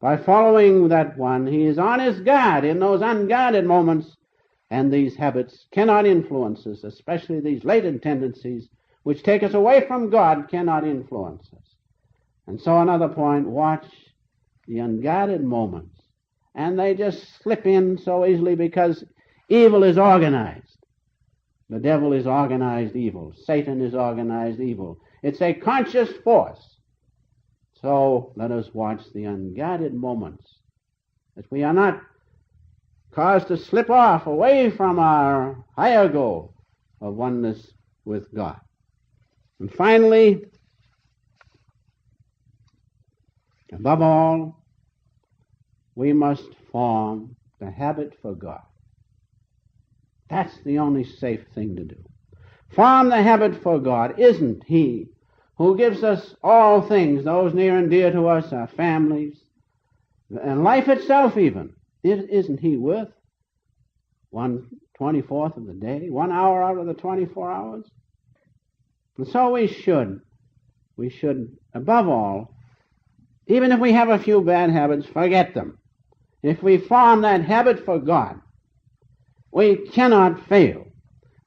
By following that one, he is on his guard in those unguarded moments, and these habits cannot influence us, especially these latent tendencies which take us away from God cannot influence us. And so another point, watch the unguarded moments. And they just slip in so easily because evil is organized. The devil is organized evil. Satan is organized evil. It's a conscious force. So let us watch the unguarded moments, that we are not caused to slip off away from our higher goal of oneness with God. And finally, above all, we must form the habit for God. That's the only safe thing to do. Form the habit for God. Isn't He who gives us all things, those near and dear to us, our families, and life itself even? Isn't He worth 1/24 of the day, 1 hour out of the 24 hours? And so we should, above all, even if we have a few bad habits, forget them. If we form that habit for God, we cannot fail.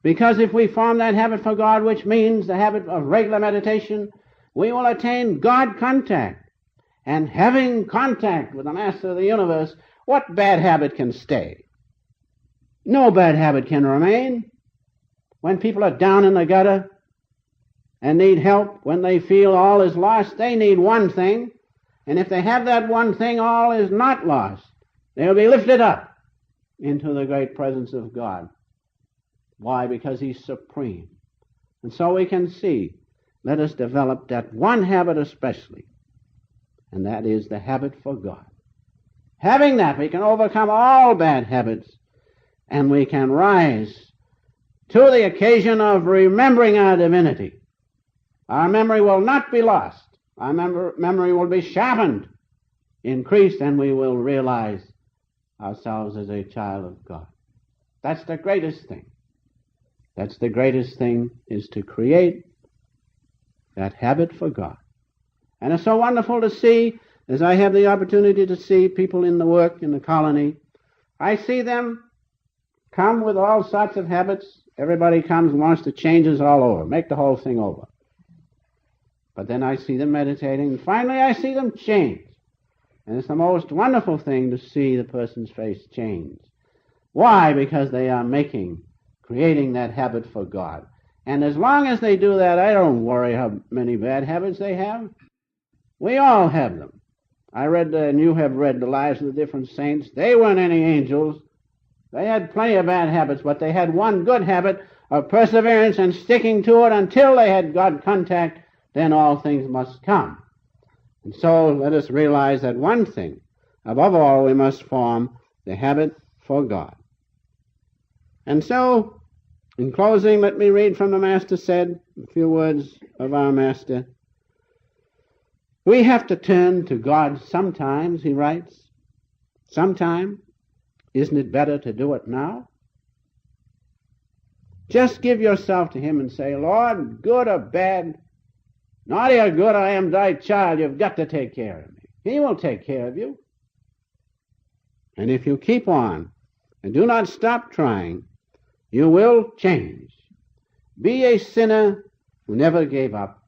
Because if we form that habit for God, which means the habit of regular meditation, we will attain God contact. And having contact with the Master of the universe, what bad habit can stay? No bad habit can remain. When people are down in the gutter and need help, when they feel all is lost, they need one thing. And if they have that one thing, all is not lost. They'll be lifted up into the great presence of God. Why? Because He's supreme. And so we can see, let us develop that one habit especially, and that is the habit for God. Having that, we can overcome all bad habits, and we can rise to the occasion of remembering our divinity. Our memory will not be lost. Our memory will be sharpened, increased, and we will realize ourselves as a child of God. That's the greatest thing. That's the greatest thing, is to create that habit for God. And it's so wonderful to see, as I have the opportunity to see people in the work in the colony, I see them come with all sorts of habits. Everybody comes and wants to change us all over, make the whole thing over. But then I see them meditating, and finally I see them change. And it's the most wonderful thing to see the person's face change. Why? Because they are creating that habit for God. And as long as they do that, I don't worry how many bad habits they have. We all have them. I read, and you have read the lives of the different saints. They weren't any angels. They had plenty of bad habits, but they had one good habit of perseverance and sticking to it until they had God contact. Then all things must come. And so let us realize that one thing, above all, we must form the habit for God. And so, in closing, let me read from the Master said, a few words of our Master. We have to turn to God sometimes, he writes. Sometime. Isn't it better to do it now? Just give yourself to Him and say, Lord, good or bad, naughty or good, I am thy child. You've got to take care of me. He will take care of you. And if you keep on and do not stop trying, you will change. Be a sinner who never gave up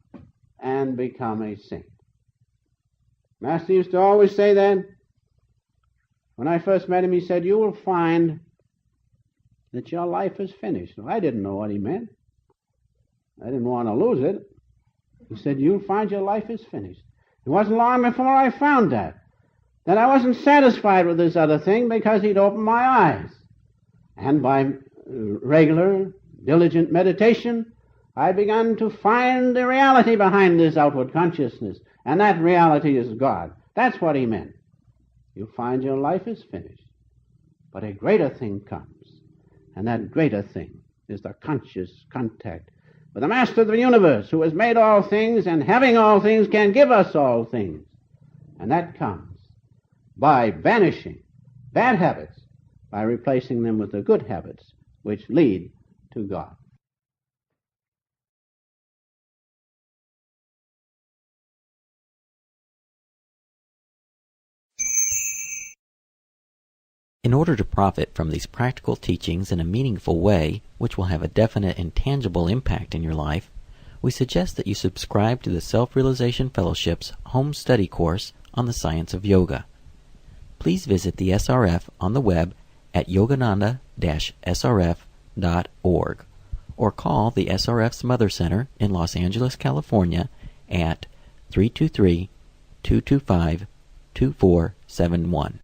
and become a saint. Master used to always say that. When I first met him, he said, you will find that your life is finished. Well, I didn't know what he meant. I didn't want to lose it. He said, you'll find your life is finished. It wasn't long before I found that I wasn't satisfied with this other thing, because he'd opened my eyes. And by regular, diligent meditation, I began to find the reality behind this outward consciousness. And that reality is God. That's what he meant. You'll find your life is finished. But a greater thing comes. And that greater thing is the conscious contact with the Master of the universe, who has made all things, and having all things can give us all things. And that comes by banishing bad habits, by replacing them with the good habits which lead to God. In order to profit from these practical teachings in a meaningful way, which will have a definite and tangible impact in your life, we suggest that you subscribe to the Self-Realization Fellowship's home study course on the science of yoga. Please visit the SRF on the web at yogananda-srf.org or call the SRF's Mother Center in Los Angeles, California at 323-225-2471.